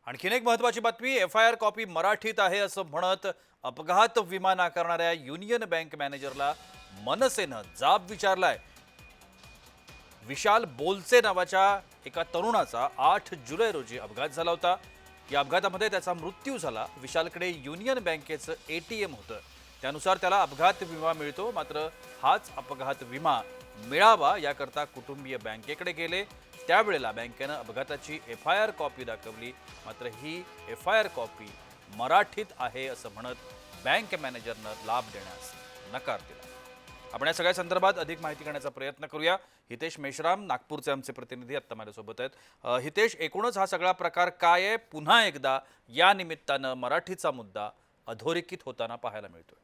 आणखीन एक महत्त्वाची बातमी, एफआयआर कॉपी मराठीत आहे असं म्हणत अपघात विमा नाकारणाऱ्या युनियन बँक मॅनेजरला मनसेनं जाब विचारलाय। विशाल बोलचे नावाच्या एका तरुणाचा 8 जुलै रोजी अपघात झाला होता। या अपघातामध्ये त्याचा मृत्यू झाला। विशालकडे युनियन बँकेचं एटीएम होतं, त्यानुसार त्याला अपघात विमा मिळतो। मात्र हाच अपघात विमा मिळावा याकरता कुटुंबीय बँकेकडे गेले। त्यावेळेला बँकेनं अपघाताची एफआयआर कॉपी दाखवली, मात्र ही एफआयआर कॉपी मराठीत आहे असं म्हणत बँक मॅनेजरनं लाभ देण्यास नकार दिला। आपण या सगळ्या संदर्भात अधिक माहिती घेण्याचा प्रयत्न करूया। हितेश मेश्राम नागपूरचे आमचे प्रतिनिधी आता माझ्यासोबत आहेत। हितेश, एकूणच हा सगळा प्रकार काय आहे? पुन्हा एकदा या निमित्तानं मराठीचा मुद्दा अधोरेखित होताना पाहायला मिळतोय।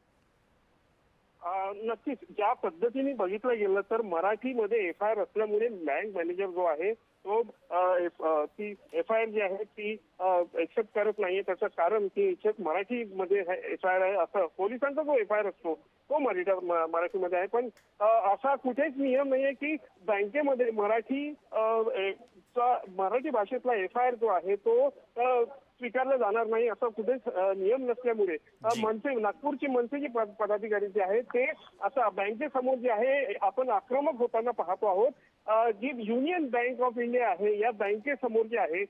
नक्कीच ज्या पद्धतीने बघितलं गेलं तर मराठीमध्ये एफआयआर असल्यामुळे बँक मॅनेजर जो आहे तो ती एफआयआर जी आहे ती एक्सेप्ट करत नाहीये। त्याचं कारण की मराठीमध्ये एफआयआर आहे, असं पोलिसांचा जो एफआयआर असतो तो मराठीमध्ये आहे। पण असा कुठेच नियम नाहीये की बँकेमध्ये मराठी भाषेतला एफआयआर जो आहे तो स्वीकारला जाणार नाही, असा कुठेच नियम नसल्यामुळे नागपूरची मनसेची पदाधिकारी जे आहेत ते आता बँकेसमोर जे आहे आपण आक्रमक होताना पाहतो आहोत। जी युनियन बँक ऑफ इंडिया आहे या बँकेसमोर जे आहे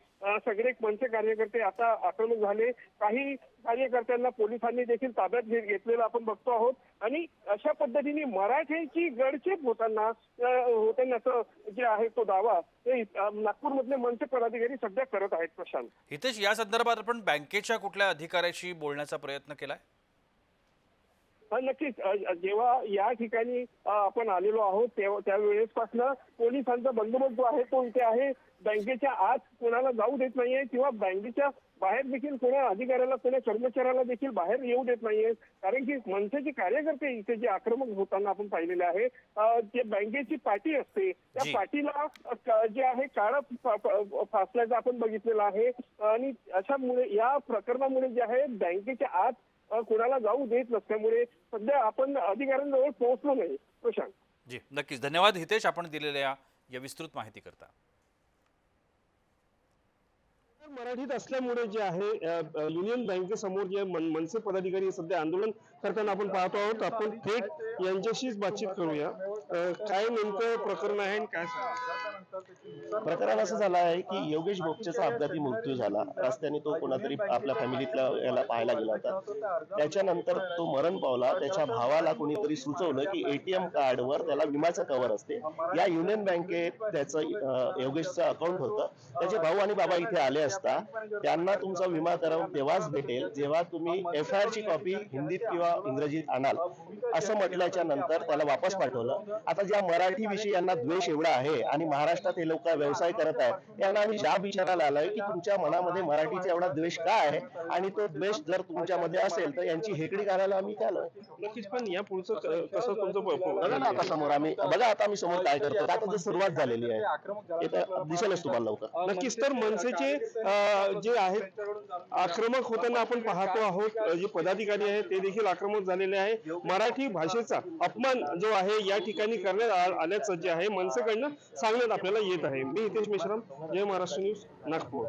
सगळे मनसे कार्यकर्ते आता आक्रमक झाले। काही कार्यकर्त्यांना पोलिसांनी देखील ताब्यात घेतलेलं आपण बघतो आहोत आणि अशा पद्धतीने मराठ्यांची गडचेप होतानाचं जे आहे तो दावा ते नागपूरमधले मनसे पदाधिकारी सध्या करत आहेत। प्रशांत, हितेश, या संदर्भात आपण बँकेच्या कुठल्या अधिकाऱ्याशी बोलण्याचा प्रयत्न केलाय? नक्कीच जेव्हा या ठिकाणी आपण आलेलो आहोत त्यावेळेसपासून पोलिसांचा बंदोबस्त जो आहे तो इथे आहे। बँकेच्या आत कोणाला जाऊ देत नाहीये किंवा बँकेच्या बाहेर देखील कोणा अधिकाऱ्याला कोणा कर्मचाऱ्याला देखील बाहेर येऊ देत नाहीये, कारण की मनसेचे कार्यकर्ते इथे जे आक्रमक होताना आपण पाहिलेले आहे। जे बँकेची पाटी असते त्या पाटीला जे आहे काळं फासल्याचं आपण बघितलेलं आहे आणि अशामुळे या प्रकरणामुळे जे आहे बँकेच्या आत कोणाला जाऊ देत नसल्यामुळे सध्या आपण अधिकाऱ्यांजवळ पोहोचलो नाही। प्रशांत जी, नक्कीच धन्यवाद हितेश, आपण दिलेल्या या विस्तृत माहिती करता। मराठीत असल्यामुळे जे आहे युनियन बँकेसमोर जे मनसे पदाधिकारी सध्या आंदोलन करताना आपण पाहतो आहोत। आपण थेट यांच्याशीच बातचीत करूया। काय नेमकं प्रकरण आहे? काय प्रकरण असं झालं आहे की योगेश बोपचेचा अपघाती मृत्यू झाला। रस्त्याने तो कोणातरी आपल्या फॅमिलीतल्या याला पाहायला गेला होता। त्याच्यानंतर तो मरण पावला। त्याच्या भावाला कोणीतरी सुचवलं की एटीएम कार्डवर त्याला विम्याचं कव्हर असते। या युनियन बँकेत त्याचं योगेशचं अकाउंट होतं। त्याचे भाऊ आणि बाबा इथे आले असता त्यांना तुमचा विमा करून तेव्हाच भेटेल जेव्हा तुम्ही एफआयआर ची कॉपी हिंदीत किंवा इंग्रजीत आणाल, असं म्हटल्याच्या नंतर त्याला वापस पाठवलं। आता ज्या मराठी विषयी यांना द्वेष एवढा आहे आणि महाराष्ट्रात हे लोक व्यवसाय करत आहेत, यांना आम्ही जाब विचारायला आलोय की तुमच्या मनामध्ये मराठीचा एवढा द्वेष का आहे आणि तो द्वेष जर तुमच्यामध्ये असेल तर यांची हेकडी करायला आम्ही आलोय। नक्कीच, पण या पुढचं कसं तुमचं बघा ना आता समोर आम्ही समोर काय करतो, आता सुरुवात झालेली आहे, दिसेलच तुम्हाला लवकर। नक्कीच, तर मनसेचे जे आहेत आक्रमक होताना आपण पाहतो आहोत। जे पदाधिकारी आहेत ते देखील आक्रमक झालेले आहे। मराठी भाषेचा अपमान जो आहे या ठिकाणी करण्यात आल्याचं जे आहे मनसेकडनं सांगण्यात आपल्याला येत आहे। मी हितेश मेश्राम, जय महाराष्ट्र न्यूज, नागपूर।